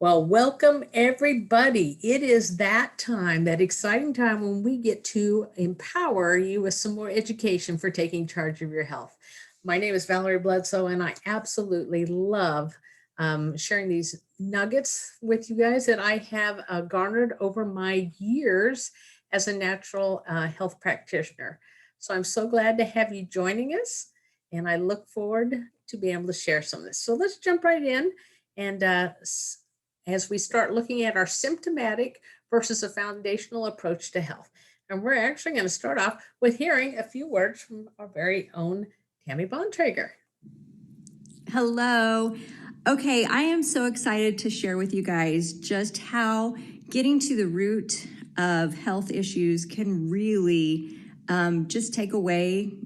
Well, welcome everybody. It is that time, that exciting time when we get to empower you with some more education for taking charge of your health. My name is Valerie Bledsoe, and I absolutely love sharing these nuggets with you guys that I have garnered over my years as a natural health practitioner. So I'm so glad to have you joining us, and I look forward to being able to share some of this. So let's jump right in and as we start looking at our symptomatic versus a foundational approach to health. And we're actually going to start off with hearing a few words from our very own Tammy Bontrager. Hello. Okay, I am so excited to share with you guys just how getting to the root of health issues can really just take away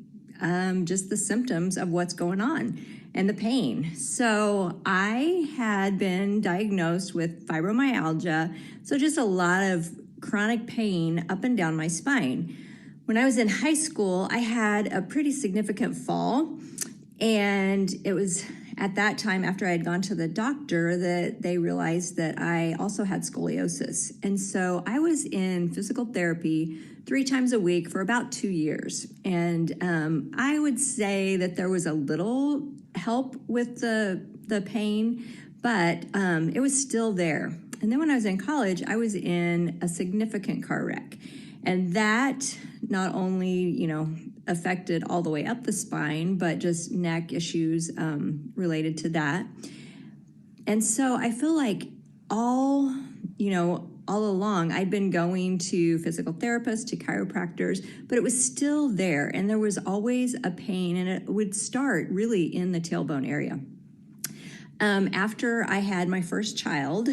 just the symptoms of what's going on and the pain. So I had been diagnosed with fibromyalgia, so just a lot of chronic pain up and down my spine. When I was in high school, I had a pretty significant fall, and it was at that time, after I had gone to the doctor, that they realized that I also had scoliosis. And so I was in physical therapy 3 times a week for about 2 years. And I would say that there was a little help with the pain, but it was still there. And then when I was in college, I was in a significant car wreck. And that not only, affected all the way up the spine, but just neck issues related to that. And so I feel like all along I'd been going to physical therapists, to chiropractors, but it was still there. And there was always a pain, and it would start really in the tailbone area. After I had my first child,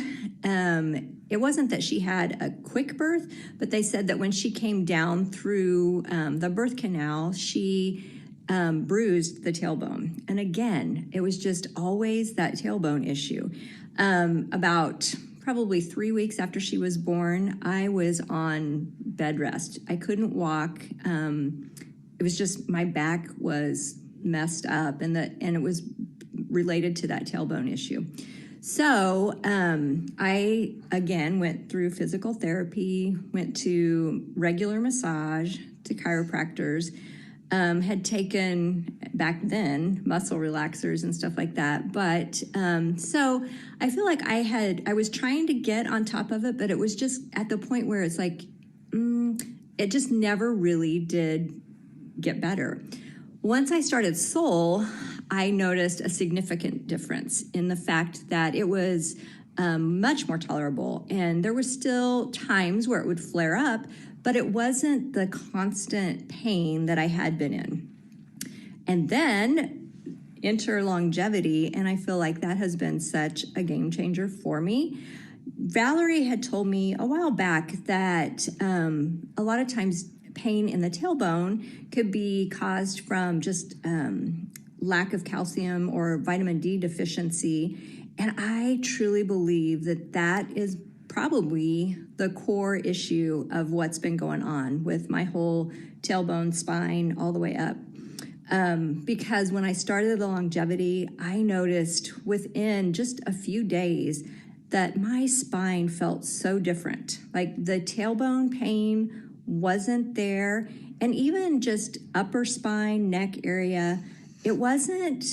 it wasn't that she had a quick birth, but they said that when she came down through the birth canal, she bruised the tailbone. And again, it was just always that tailbone issue. About probably 3 weeks after she was born, I was on bed rest. I couldn't walk. It was just, my back was messed up, and it was related to that tailbone issue. So I, again, went through physical therapy, went to regular massage, to chiropractors, had taken, back then, muscle relaxers and stuff like that. But so I feel like I was trying to get on top of it, but it was just at the point where it's like, it just never really did get better. Once I started Soul, I noticed a significant difference in the fact that it was much more tolerable. And there were still times where it would flare up, but it wasn't the constant pain that I had been in. And then enter longevity, and I feel like that has been such a game changer for me. Valerie had told me a while back that a lot of times pain in the tailbone could be caused from just lack of calcium or vitamin D deficiency. And I truly believe that that is probably the core issue of what's been going on with my whole tailbone, spine, all the way up. Because when I started the longevity, I noticed within just a few days that my spine felt so different. Like the tailbone pain wasn't there, and even just upper spine, neck area, it wasn't,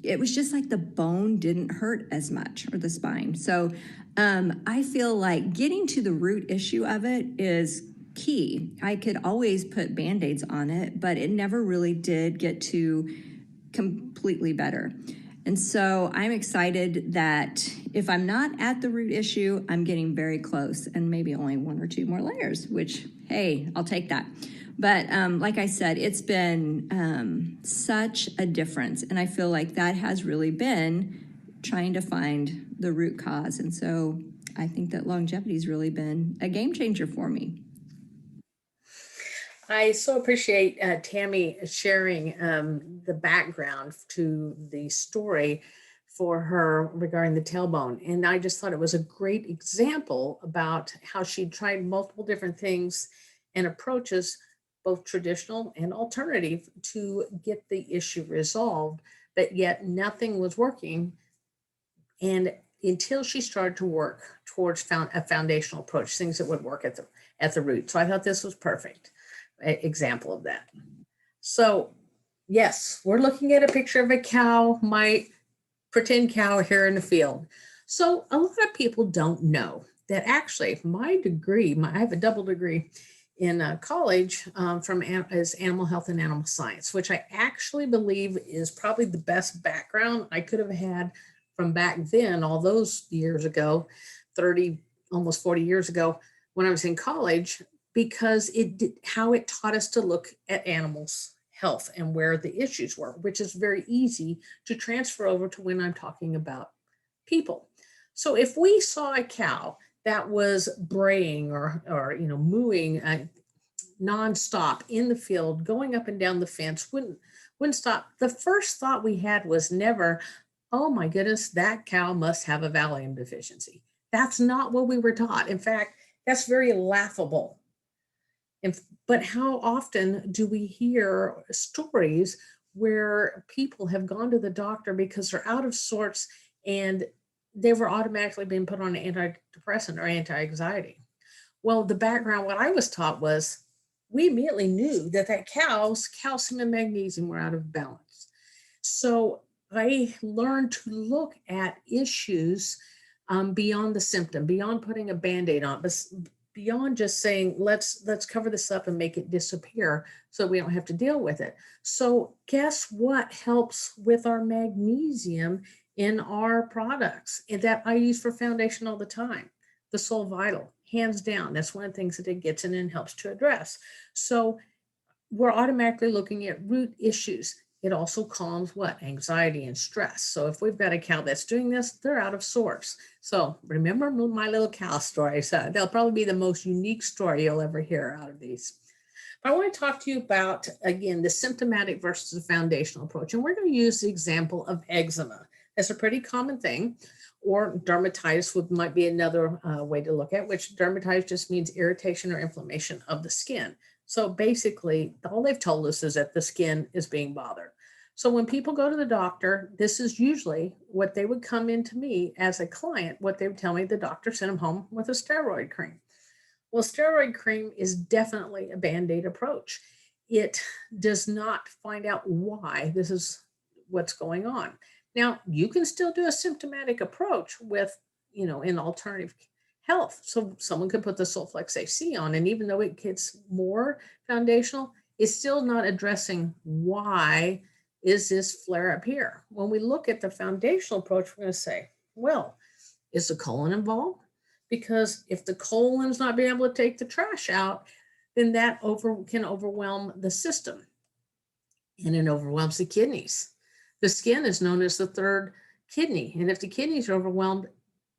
it was just like the bone didn't hurt as much, or the spine. So I feel like getting to the root issue of it is key. I could always put Band-Aids on it, but it never really did get to completely better. And so I'm excited that if I'm not at the root issue, I'm getting very close, and maybe only 1 or 2 more layers, which, hey, I'll take that. But like I said, it's been such a difference, and I feel like that has really been trying to find the root cause. And so I think that longevity's really been a game changer for me. I so appreciate Tammy sharing the background to the story for her regarding the tailbone. And I just thought it was a great example about how she tried multiple different things and approaches, both traditional and alternative, to get the issue resolved, but yet nothing was working. And until she started to work towards a foundational approach, things that would work at the root. So I thought this was perfect example of that. So yes, we're looking at a picture of a cow, my pretend cow here in the field. So a lot of people don't know that actually my degree, I have a double degree in college as animal health and animal science, which I actually believe is probably the best background I could have had from back then, all those years ago, 30, almost 40 years ago, when I was in college, because how it taught us to look at animals' health and where the issues were, which is very easy to transfer over to when I'm talking about people. So if we saw a cow that was braying or mooing nonstop in the field, going up and down the fence, wouldn't stop. The first thought we had was never, oh my goodness, that cow must have a Valium deficiency. That's not what we were taught. In fact, that's very laughable. But how often do we hear stories where people have gone to the doctor because they're out of sorts and they were automatically being put on an antidepressant or anti-anxiety? Well, the background, what I was taught was we immediately knew that cow's calcium and magnesium were out of balance. So I learned to look at issues beyond the symptom, beyond putting a Band-Aid on, but beyond just saying, let's cover this up and make it disappear so we don't have to deal with it. So guess what helps with our magnesium in our products and that I use for foundation all the time? The Soul Vital, hands down. That's one of the things that it gets in and helps to address. So we're automatically looking at root issues. It also calms what? Anxiety and stress. So if we've got a cow that's doing this, they're out of sorts. So remember my little cow story. So they'll probably be the most unique story you'll ever hear out of these. But I want to talk to you about, again, the symptomatic versus the foundational approach. And we're going to use the example of eczema. That's a pretty common thing. Or dermatitis might be another way to look at, which dermatitis just means irritation or inflammation of the skin. So basically, all they've told us is that the skin is being bothered. So when people go to the doctor, this is usually what they would come into me as a client, what they would tell me the doctor sent them home with a steroid cream. Well, steroid cream is definitely a Band-Aid approach. It does not find out why this is what's going on. Now, you can still do a symptomatic approach with, in alternative health. So someone could put the Solflex AC on, and even though it gets more foundational, it's still not addressing why is this flare up here. When we look at the foundational approach, we're going to say, well, is the colon involved? Because if the colon's not being able to take the trash out, then that can overwhelm the system, and it overwhelms the kidneys. The skin is known as the third kidney. And if the kidneys are overwhelmed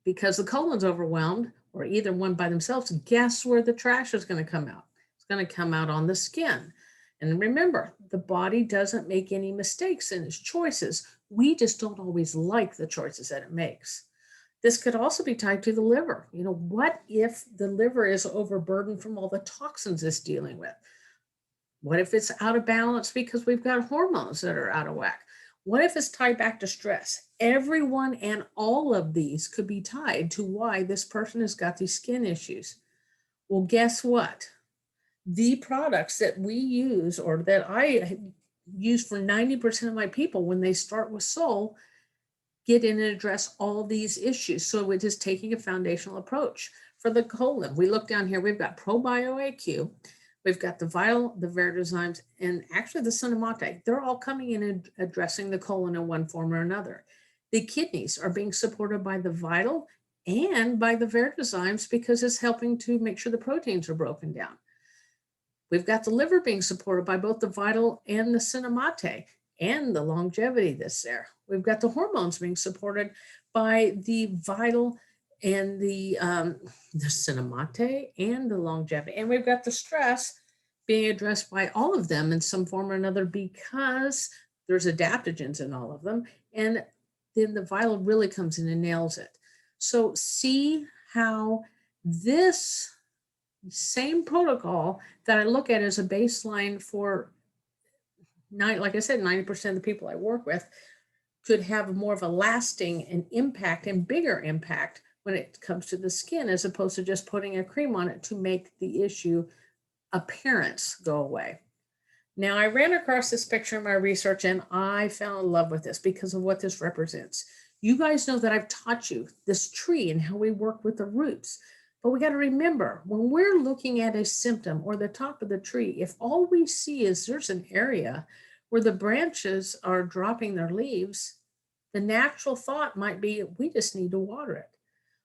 because the colon's overwhelmed, or either one by themselves, guess where the trash is going to come out? It's going to come out on the skin. And remember, the body doesn't make any mistakes in its choices. We just don't always like the choices that it makes. This could also be tied to the liver. What if the liver is overburdened from all the toxins it's dealing with? What if it's out of balance because we've got hormones that are out of whack? What if it's tied back to stress? Everyone and all of these could be tied to why this person has got these skin issues. Well, guess what? The products that we use, or that I use for 90% of my people when they start with Soul, get in and address all these issues. So it is taking a foundational approach. For the colon, we look down here, we've got ProBioAQ, we've got the Vital, the Vertizymes, and actually the Symptomatic. They're all coming in and addressing the colon in one form or another. The kidneys are being supported by the Vital and by the Vertizymes because it's helping to make sure the proteins are broken down. We've got the liver being supported by both the Vital and the Symptomatic and the longevity that's there. We've got the hormones being supported by the Vital and the Symptomatic and the longevity. And we've got the stress being addressed by all of them in some form or another because there's adaptogens in all of them. And then the Vital really comes in and nails it. So see how this same protocol that I look at as a baseline for like I said, 90% of the people I work with could have more of a lasting and impact and bigger impact when it comes to the skin, as opposed to just putting a cream on it to make the issue appearance go away. Now, I ran across this picture in my research and I fell in love with this because of what this represents. You guys know that I've taught you this tree and how we work with the roots. But we got to remember, when we're looking at a symptom or the top of the tree, if all we see is there's an area where the branches are dropping their leaves, the natural thought might be we just need to water it.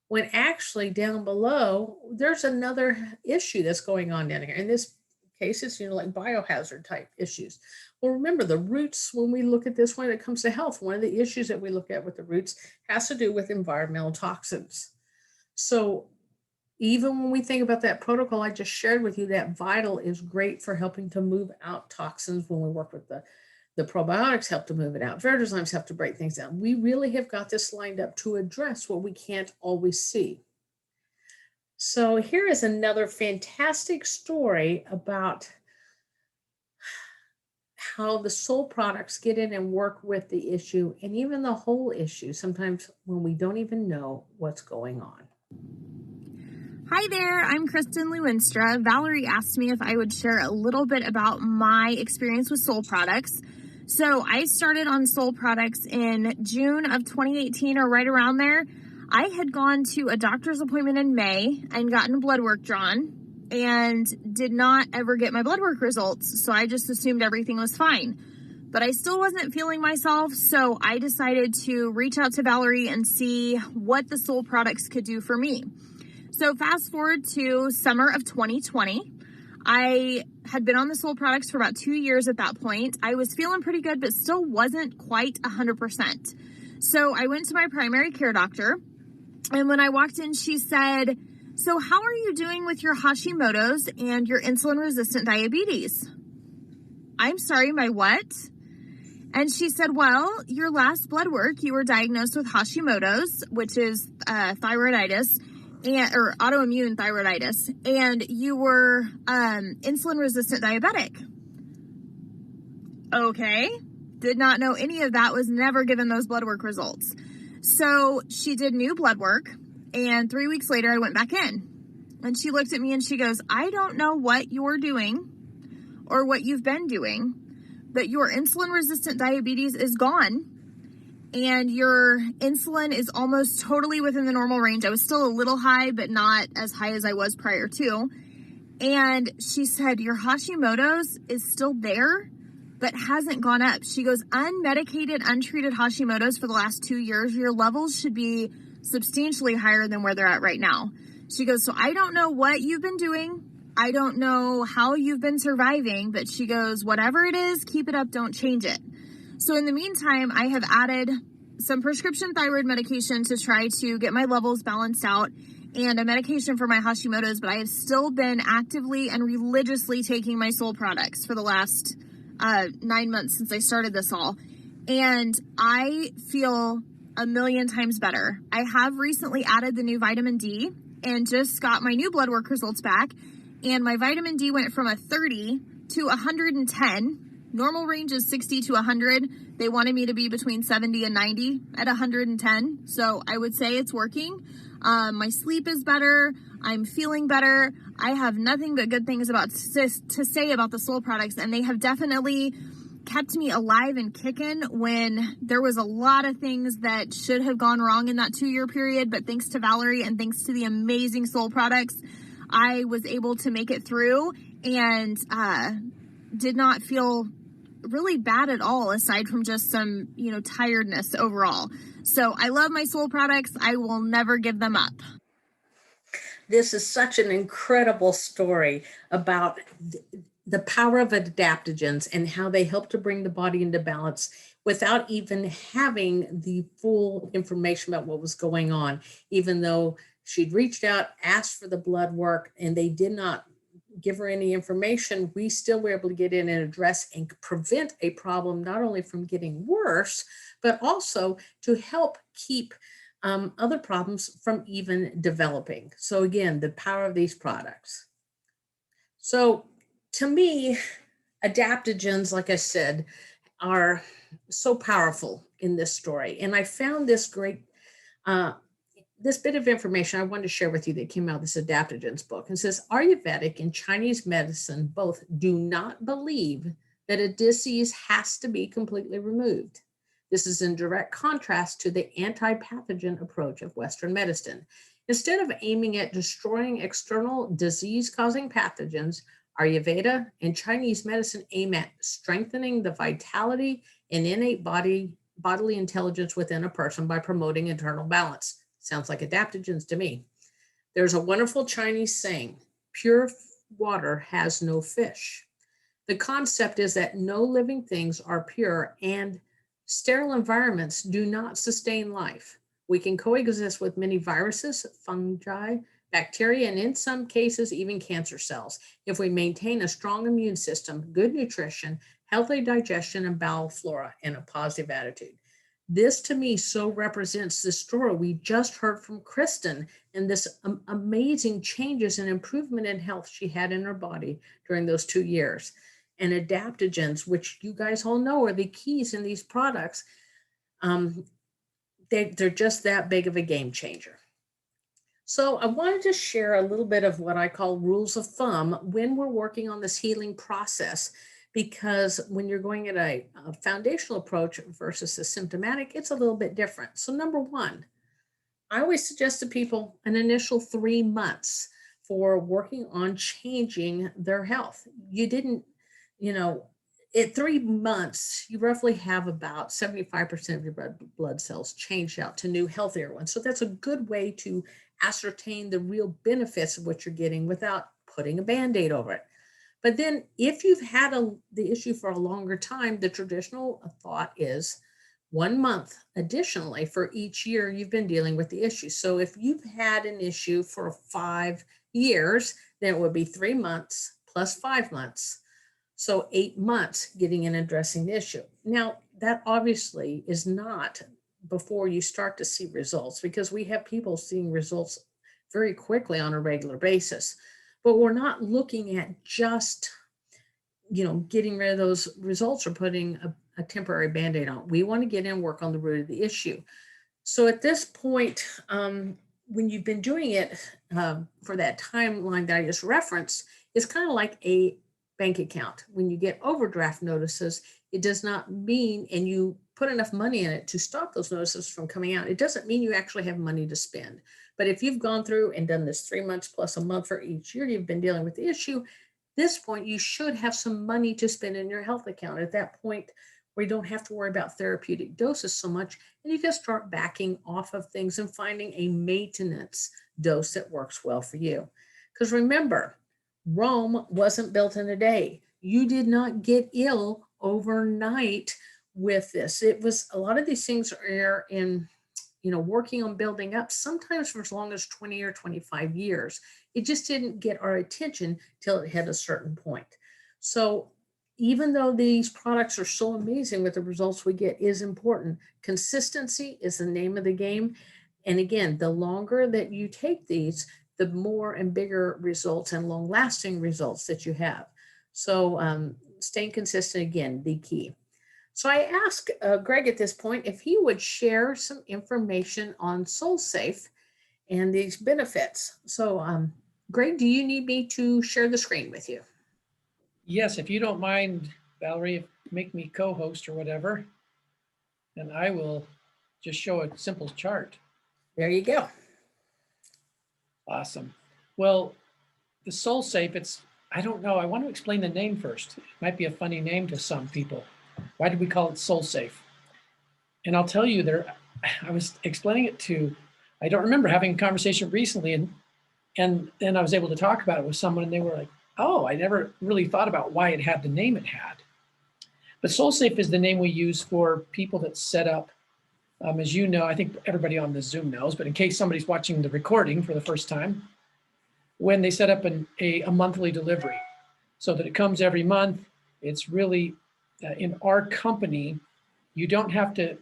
When actually down below, there's another issue that's going on down here. In this case, it's, like biohazard type issues. Well, remember the roots, when we look at this, when it comes to health, one of the issues that we look at with the roots has to do with environmental toxins. So even when we think about that protocol I just shared with you, that vital is great for helping to move out toxins. When we work with the probiotics, help to move it out. Vertizymes help to break things down. We really have got this lined up to address what we can't always see. So here is another fantastic story about how the soul products get in and work with the issue, and even the whole issue, sometimes when we don't even know what's going on. Hi there, I'm Kristen Lewinstra. Valerie asked me if I would share a little bit about my experience with Soul Products. So I started on Soul Products in June of 2018 or right around there. I had gone to a doctor's appointment in May and gotten blood work drawn and did not ever get my blood work results. So I just assumed everything was fine. But I still wasn't feeling myself, so I decided to reach out to Valerie and see what the Soul Products could do for me. So fast forward to summer of 2020. I had been on the Soul Products for about 2 years at that point. I was feeling pretty good, but still wasn't quite 100%. So I went to my primary care doctor, and when I walked in, she said, "So how are you doing with your Hashimoto's and your insulin-resistant diabetes?" "I'm sorry, my what?" And she said, "Well, your last blood work, you were diagnosed with Hashimoto's, which is thyroiditis, or autoimmune thyroiditis, and you were insulin-resistant diabetic." Okay, did not know any of that, was never given those blood work results. So she did new blood work, and 3 weeks later, I went back in. And she looked at me and she goes, "I don't know what you're doing or what you've been doing, but your insulin-resistant diabetes is gone, and your insulin is almost totally within the normal range." I was still a little high, but not as high as I was prior to. And she said, "Your Hashimoto's is still there, but hasn't gone up." She goes, "Unmedicated, untreated Hashimoto's for the last 2 years, your levels should be substantially higher than where they're at right now." She goes, "So I don't know what you've been doing. I don't know how you've been surviving, but," she goes, "whatever it is, keep it up, don't change it." So in the meantime, I have added some prescription thyroid medication to try to get my levels balanced out, and a medication for my Hashimoto's, but I have still been actively and religiously taking my Soul Products for the last 9 months since I started this all. And I feel a million times better. I have recently added the new vitamin D and just got my new blood work results back. And my vitamin D went from a 30 to 110. Normal range is 60 to 100. They wanted me to be between 70 and 90 at 110. So I would say it's working. My sleep is better. I'm feeling better. I have nothing but good things to say about the Soul Products, and they have definitely kept me alive and kicking when there was a lot of things that should have gone wrong in that 2-year period. But thanks to Valerie and thanks to the amazing Soul Products, I was able to make it through and did not feel really bad at all, aside from just some, tiredness overall. So I love my Soul Products. I will never give them up. This is such an incredible story about the power of adaptogens and how they help to bring the body into balance without even having the full information about what was going on. Even though she'd reached out, asked for the blood work, and they did not give her any information, we still were able to get in and address and prevent a problem, not only from getting worse, but also to help keep other problems from even developing. So again, the power of these products. So to me, adaptogens, like I said, are so powerful in this story. And I found this great, uh, this bit of information I wanted to share with you that came out of this adaptogens book. And says Ayurvedic and Chinese medicine both do not believe that a disease has to be completely removed. This is in direct contrast to the anti-pathogen approach of Western medicine. Instead of aiming at destroying external disease-causing pathogens, Ayurveda and Chinese medicine aim at strengthening the vitality and innate bodily intelligence within a person by promoting internal balance. Sounds like adaptogens to me. There's a wonderful Chinese saying, pure water has no fish. The concept is that no living things are pure and sterile environments do not sustain life. We can coexist with many viruses, fungi, bacteria, and in some cases, even cancer cells, if we maintain a strong immune system, good nutrition, healthy digestion, and bowel flora, and a positive attitude. This to me so represents the story we just heard from Kristen and this amazing changes and improvement in health she had in her body during those 2 years. And adaptogens, which you guys all know are the keys in these products, they're just that big of a game changer. So I wanted to share a little bit of what I call rules of thumb when we're working on this healing process, because when you're going at a foundational approach versus a symptomatic, it's a little bit different. So number one, I always suggest to people an initial 3 months for working on changing their health. You didn't, you know, at 3 months, you roughly have about 75% of your blood cells changed out to new, healthier ones. So that's a good way to ascertain the real benefits of what you're getting without putting a Band-Aid over it. But then if you've had the issue for a longer time, the traditional thought is 1 month additionally for each year you've been dealing with the issue. So if you've had an issue for 5 years, then it would be 3 months plus 5 months. So 8 months getting in and addressing the issue. Now, that obviously is not before you start to see results, because we have people seeing results very quickly on a regular basis. But we're not looking at just, getting rid of those results or putting a temporary Band-Aid on. We want to get in and work on the root of the issue. So at this point, when you've been doing it for that timeline that I just referenced, it's kind of like a bank account. When you get overdraft notices, it does not mean, and you put enough money in it to stop those notices from coming out, it doesn't mean you actually have money to spend. But if you've gone through and done this 3 months plus a month for each year you've been dealing with the issue, this point you should have some money to spend in your health account at that point, where you don't have to worry about therapeutic doses so much, and you can start backing off of things and finding a maintenance dose that works well for you. Because remember, Rome wasn't built in a day. You did not get ill overnight with this. It was, a lot of these things are in, working on building up, sometimes for as long as 20 or 25 years. It just didn't get our attention till it hit a certain point. So even though these products are so amazing with the results we get is important, consistency is the name of the game. And again, the longer that you take these, the more and bigger results and long lasting results that you have. So staying consistent, again, the key. So I asked Greg at this point if he would share some information on SoulSafe and these benefits. So Greg, do you need me to share the screen with you? Yes, if you don't mind, Valerie, make me co-host or whatever, and I will just show a simple chart. There you go. Awesome. Well, the SoulSafe, I don't know, I want to explain the name first. It might be a funny name to some people. Why did we call it SoulSafe? And I'll tell you, I was explaining it to, I don't remember having a conversation recently, and then I was able to talk about it with someone, and they were like, oh, I never really thought about why it had the name it had. But SoulSafe is the name we use for people that set up, as you know, I think everybody on the Zoom knows, but in case somebody's watching the recording for the first time, when they set up a monthly delivery so that it comes every month. It's really, in our company, you don't have to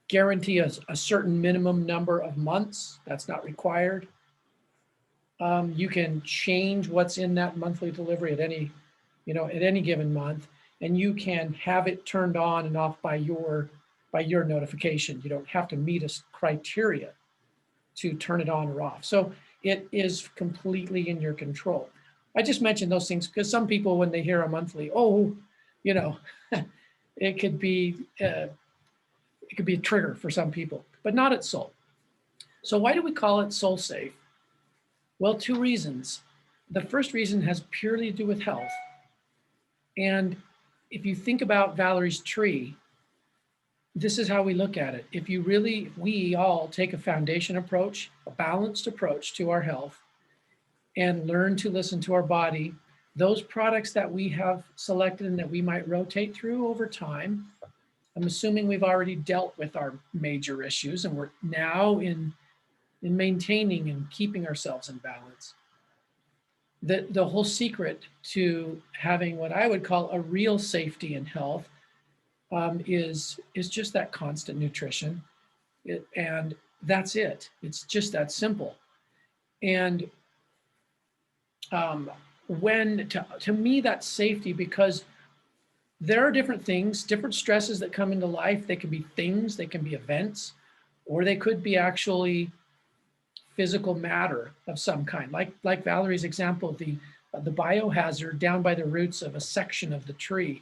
guarantee a certain minimum number of months. That's not required. You can change what's in that monthly delivery at any given month. and you can have it turned on and off by your notification. You don't have to meet a criteria to turn it on or off. So it is completely in your control. I just mentioned those things because some people, when they hear a monthly, oh, you know, it could be a trigger for some people, but not at Soul. So why do we call it Soul Safe? Well, two reasons. The first reason has purely to do with health. And if you think about Valerie's tree, this is how we look at it. If we all take a foundation approach, a balanced approach to our health, and learn to listen to our body, those products that we have selected and that we might rotate through over time, I'm assuming we've already dealt with our major issues and we're now in maintaining and keeping ourselves in balance. The whole secret to having what I would call a real safety and health is just that constant nutrition. And that's it. It's just that simple. And when to me, that's safety, because there are different things, different stresses that come into life. They can be things, they can be events, or they could be actually physical matter of some kind. Like Valerie's example, the biohazard down by the roots of a section of the tree.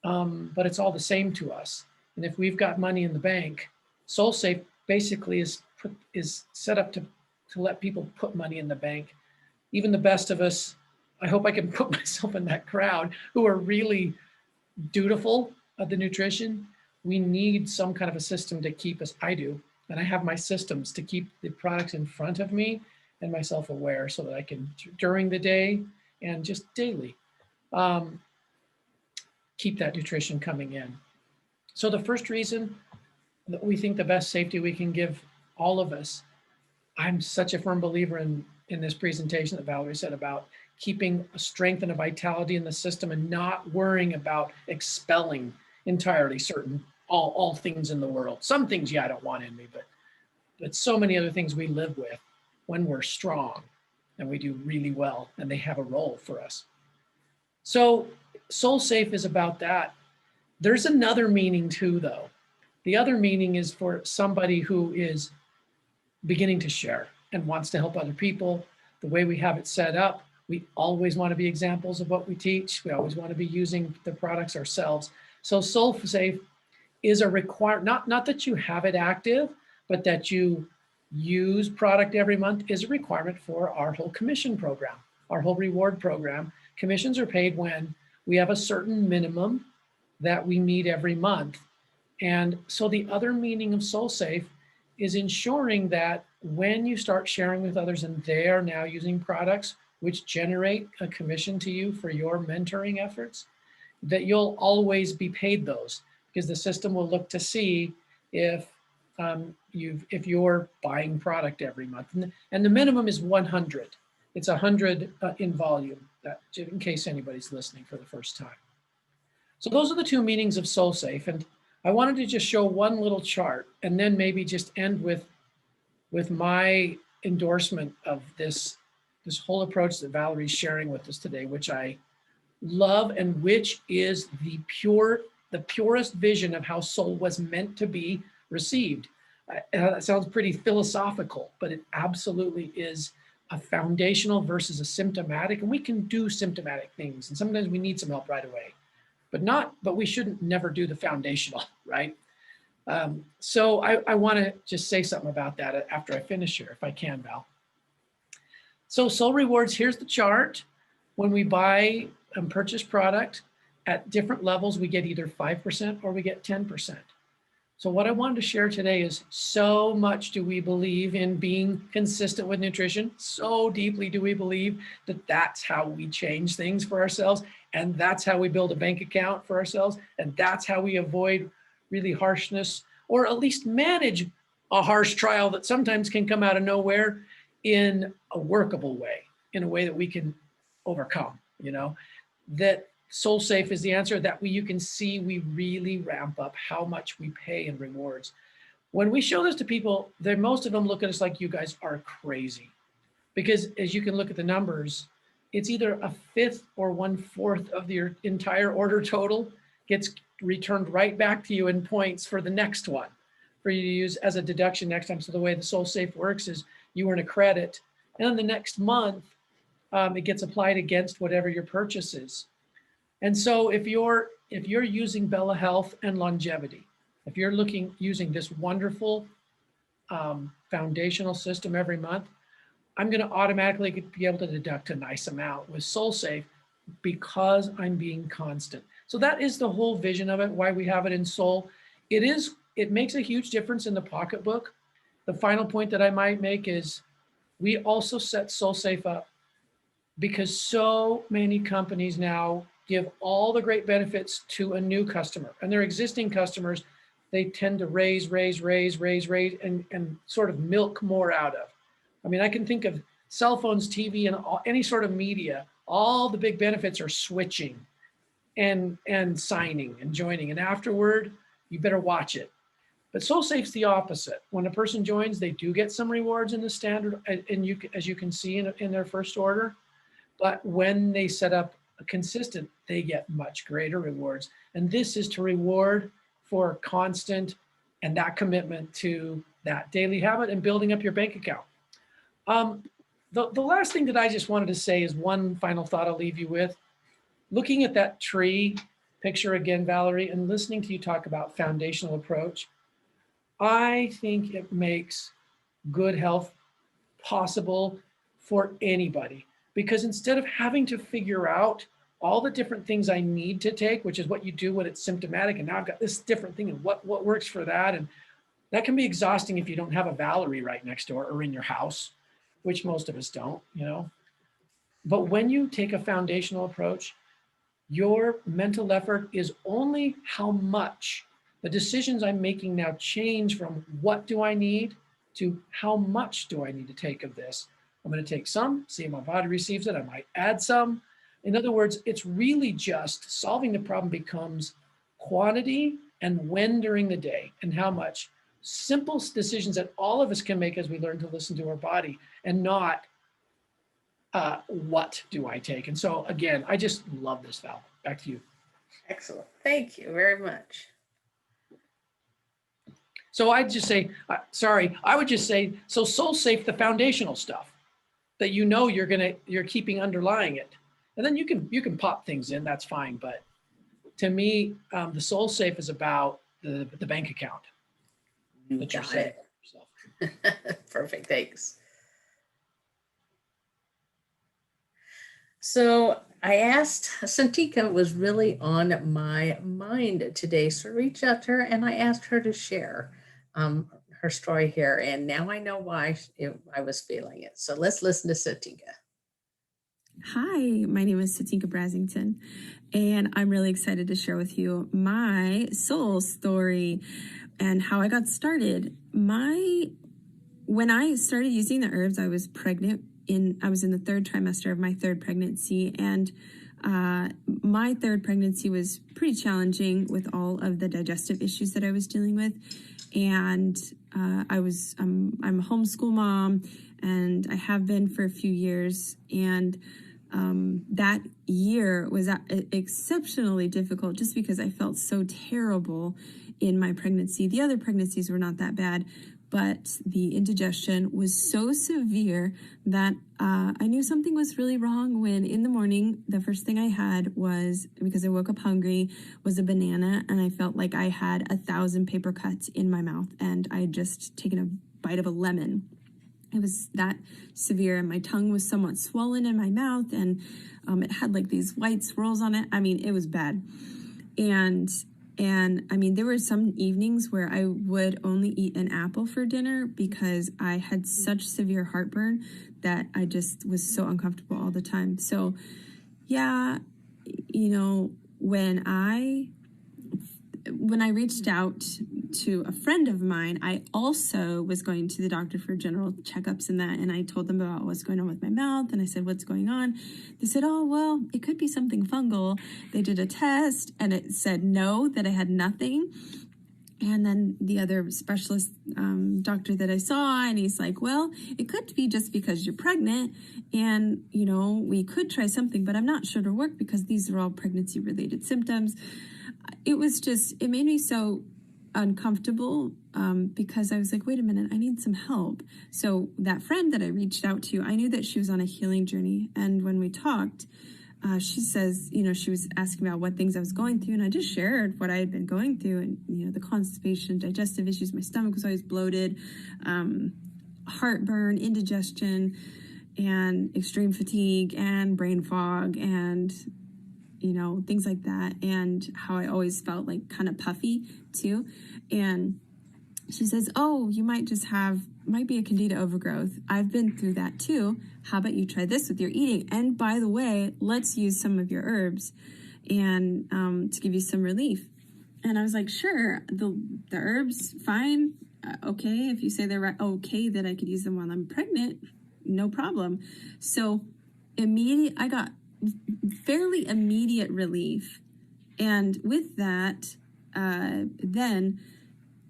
But it's all the same to us. And if we've got money in the bank, SoulSafe basically is set up to let people put money in the bank. Even the best of us, I hope I can put myself in that crowd, who are really dutiful of the nutrition. We need some kind of a system to keep us, I do, and I have my systems to keep the products in front of me and myself aware so that I can, during the day and just daily, keep that nutrition coming in. So the first reason that we think the best safety we can give all of us, I'm such a firm believer in this presentation that Valerie said about keeping a strength and a vitality in the system and not worrying about expelling entirely certain all things in the world. Some things, yeah, I don't want in me, but so many other things we live with when we're strong and we do really well and they have a role for us. So Soul Safe is about that. There's another meaning too, though. The other meaning is for somebody who is beginning to share and wants to help other people. The way we have it set up, we always want to be examples of what we teach. We always want to be using the products ourselves. So Soul Safe is a not that you have it active, but that you use product every month is a requirement for our whole commission program, our whole reward program. Commissions are paid when we have a certain minimum that we meet every month. And so the other meaning of Soul Safe is ensuring that when you start sharing with others and they are now using products which generate a commission to you for your mentoring efforts, that you'll always be paid those, because the system will look to see if you're buying product every month. And the minimum is 100. It's 100 in volume, in case anybody's listening for the first time. So those are the two meanings of Soul Safe. And I wanted to just show one little chart and then maybe just end with my endorsement of this whole approach that Valerie's sharing with us today, which I love and which is the purest vision of how soul was meant to be received. That sounds pretty philosophical, but it absolutely is a foundational versus a symptomatic. And we can do symptomatic things, and sometimes we need some help right away. But we shouldn't never do the foundational, right? So I want to just say something about that after I finish here, if I can, Val. So Soul Rewards, here's the chart. When we buy and purchase product at different levels, we get either 5% or we get 10%. So what I wanted to share today is, so much do we believe in being consistent with nutrition. So deeply do we believe that that's how we change things for ourselves. And that's how we build a bank account for ourselves. And that's how we avoid really harshness, or at least manage a harsh trial that sometimes can come out of nowhere in a workable way, in a way that we can overcome, that Soul Safe is the answer. That you can see we really ramp up how much we pay in rewards. When we show this to people, most of them look at us like, you guys are crazy. Because as you can look at the numbers, it's either a fifth or 1/4 of your entire order total gets returned right back to you in points for the next one for you to use as a deduction next time. So the way the Soul Safe works is you earn a credit, and then the next month it gets applied against whatever your purchase is. And so if you're using Bella Health and Longevity, if you're using this wonderful foundational system every month, I'm going to automatically be able to deduct a nice amount with SoulSafe because I'm being constant. So that is the whole vision of it, why we have it in Soul. It makes a huge difference in the pocketbook. The final point that I might make is we also set SoulSafe up because so many companies now give all the great benefits to a new customer, and their existing customers, they tend to raise, and sort of milk more out of. I mean, I can think of cell phones, TV, and any sort of media. All the big benefits are switching and signing and joining. And afterward, you better watch it. But SoulSafe's the opposite. When a person joins, they do get some rewards in the standard, and as you can see in their first order. But when they set up a consistent, they get much greater rewards. And this is to reward for constant and that commitment to that daily habit and building up your bank account. The last thing that I just wanted to say is one final thought I'll leave you with. Looking at that tree picture again, Valerie, and listening to you talk about foundational approach, I think it makes good health possible for anybody. Because instead of having to figure out all the different things I need to take, which is what you do when it's symptomatic, and now I've got this different thing and what works for that. And that can be exhausting if you don't have a Valerie right next door or in your house, which most of us don't, But when you take a foundational approach, your mental effort is only how much the decisions I'm making now change from what do I need to how much do I need to take of this. I'm going to take some, see if my body receives it. I might add some. In other words, it's really just solving the problem becomes quantity and when during the day and how much. Simple decisions that all of us can make as we learn to listen to our body and not what do I take. And so again, I just love this, Val. Back to you. Excellent. Thank you very much. So I'd just say, I would just say, so SoulSafe, the foundational stuff that you're keeping underlying it. And then you can pop things in, that's fine. But to me, the SoulSafe is about the bank account. You got it. Perfect, thanks. So I asked, Santika was really on my mind today. So I reached out to her and I asked her to share her story here. And now I know why I was feeling it. So let's listen to Santika. Hi, my name is Santika Brasington, and I'm really excited to share with you my soul story and how I got started. When I started using the herbs, I was pregnant. I was in the 3rd trimester of my 3rd pregnancy, and my 3rd pregnancy was pretty challenging with all of the digestive issues that I was dealing with. And I'm a homeschool mom, and I have been for a few years. And that year was exceptionally difficult just because I felt so terrible in my pregnancy. The other pregnancies were not that bad, but the indigestion was so severe that I knew something was really wrong when in the morning, the first thing I had was, because I woke up hungry, was a banana, and I felt like I had 1,000 paper cuts in my mouth, and I had just taken a bite of a lemon. It was that severe, and my tongue was somewhat swollen in my mouth, and it had like these white swirls on it. I mean, it was bad. And I mean, there were some evenings where I would only eat an apple for dinner because I had such severe heartburn that I just was so uncomfortable all the time. So yeah, when I reached out to a friend of mine, I also was going to the doctor for general checkups and that, and I told them about what's going on with my mouth, and I said, what's going on? They said, oh, well, it could be something fungal. They did a test, and it said no, that I had nothing. And then the other specialist doctor that I saw, and he's like, well, it could be just because you're pregnant, and, you know, we could try something, but I'm not sure it'll work because these are all pregnancy related symptoms. It was just, it made me so uncomfortable because I was like, wait a minute, I need some help. So that friend that I reached out to, I knew that she was on a healing journey. And when we talked, she says, you know, she was asking about what things I was going through, and I just shared what I had been going through, and, you know, the constipation, digestive issues, my stomach was always bloated, heartburn, indigestion, and extreme fatigue, and brain fog, and, you know, things like that, and how I always felt like kind of puffy too. And she says, oh, you might be a candida overgrowth. I've been through that too. How about you try this with your eating? And by the way, let's use some of your herbs and to give you some relief. And I was like, sure, the herbs, fine. Okay, if you say they're okay that I could use them while I'm pregnant, no problem. So I got fairly immediate relief. And with that, then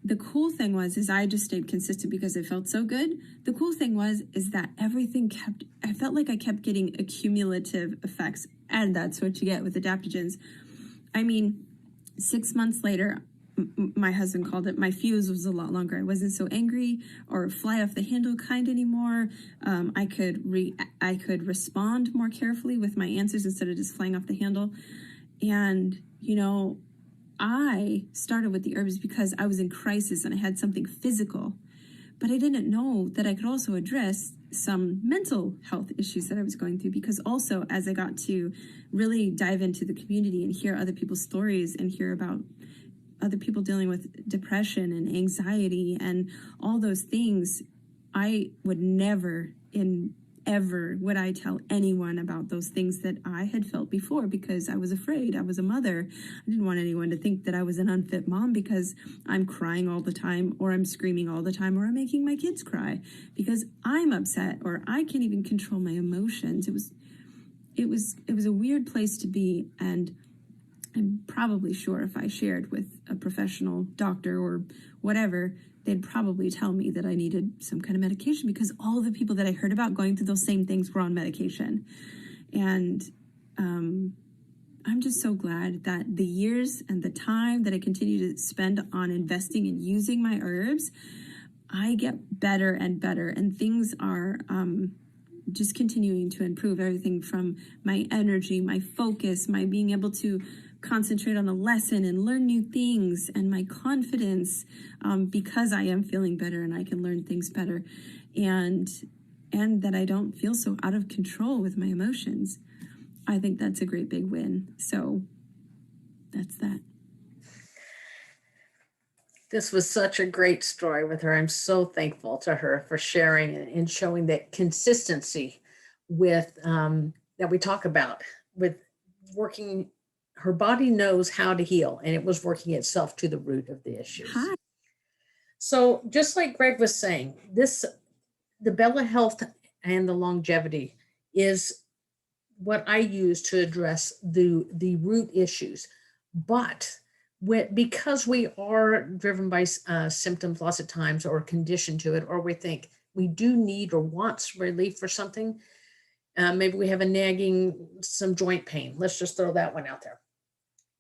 the cool thing is I just stayed consistent because it felt so good. The cool thing is that I felt like I kept getting accumulative effects, and that's what you get with adaptogens. I mean, 6 months later, my husband called it, my fuse was a lot longer. I wasn't so angry or fly off the handle kind anymore. I could respond more carefully with my answers instead of just flying off the handle. And, you know, I started with the herbs because I was in crisis and I had something physical, but I didn't know that I could also address some mental health issues that I was going through, because also as I got to really dive into the community and hear other people's stories and hear about other people dealing with depression and anxiety and all those things, I would never ever would I tell anyone about those things that I had felt before, because I was afraid. I was a mother. I didn't want anyone to think that I was an unfit mom because I'm crying all the time, or I'm screaming all the time, or I'm making my kids cry because I'm upset, or I can't even control my emotions. It was a weird place to be, and I'm probably sure if I shared with a professional doctor or whatever, they'd probably tell me that I needed some kind of medication, because all the people that I heard about going through those same things were on medication. And I'm just so glad that the years and the time that I continue to spend on investing in using my herbs, I get better and better, and things are just continuing to improve. Everything from my energy, my focus, my being able to concentrate on a lesson and learn new things, and my confidence, because I am feeling better and I can learn things better, and that I don't feel so out of control with my emotions. I think that's a great big win. So that's that. This was such a great story with her. I'm so thankful to her for sharing and showing that consistency with that we talk about with working. Her body knows how to heal, and it was working itself to the root of the issues. Hi. So just like Greg was saying, the Bella Health and the longevity is what I use to address the root issues. But because we are driven by symptoms lots of times, or conditioned to it, or we think we do need or want relief for something, maybe we have some joint pain. Let's just throw that one out there.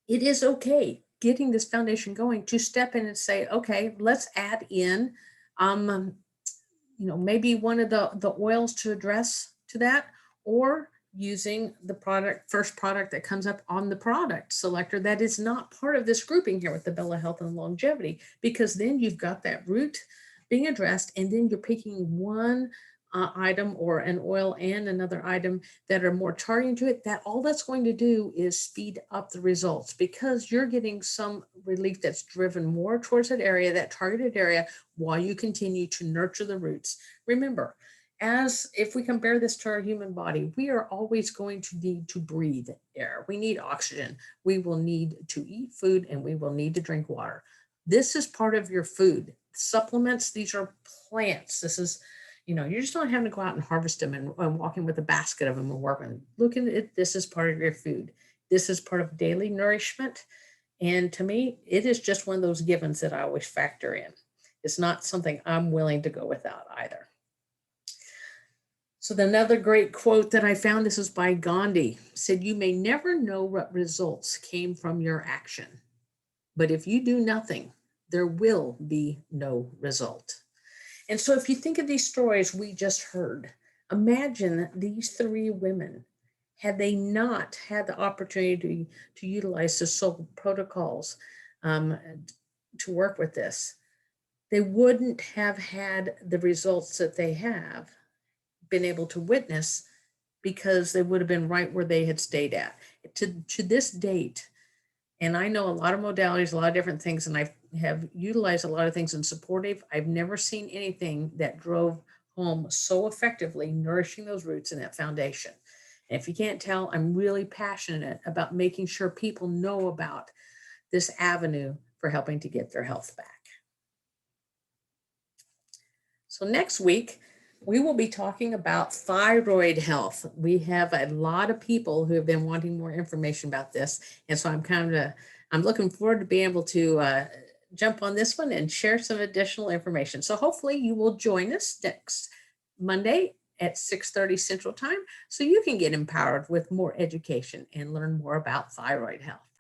It is okay getting this foundation going to step in and say, okay, let's add in, maybe one of the oils to address to that, or using the first product that comes up on the product selector that is not part of this grouping here with the Bella Health and Longevity, because then you've got that root being addressed, and then you're picking one item or an oil and another item that are more targeting to it. That all that's going to do is speed up the results, because you're getting some relief that's driven more towards that area, that targeted area, while you continue to nurture the roots. Remember, if we compare this to our human body, we are always going to need to breathe air. We need oxygen. We will need to eat food, and we will need to drink water. This is part of your food. Supplements, these are plants. This is, you just don't have to go out and harvest them and walk in with a basket of them and work on them. Look at it. This is part of your food. This is part of daily nourishment. And to me, it is just one of those givens that I always factor in. It's not something I'm willing to go without either. So another great quote that I found, this is by Gandhi, said, "You may never know what results came from your action, but if you do nothing, there will be no result." And so if you think of these stories we just heard, imagine these three women, had they not had the opportunity to utilize the soul protocols um, to work with this, they wouldn't have had the results that they have been able to witness, because they would have been right where they had stayed at. To this date, and I know a lot of modalities, a lot of different things, and I have utilized a lot of things in supportive. I've never seen anything that drove home so effectively, nourishing those roots and that foundation. And if you can't tell, I'm really passionate about making sure people know about this avenue for helping to get their health back. So next week, we will be talking about thyroid health. We have a lot of people who have been wanting more information about this. And so I'm looking forward to being able to jump on this one and share some additional information. So hopefully you will join us next Monday at 6:30 Central Time, so you can get empowered with more education and learn more about thyroid health.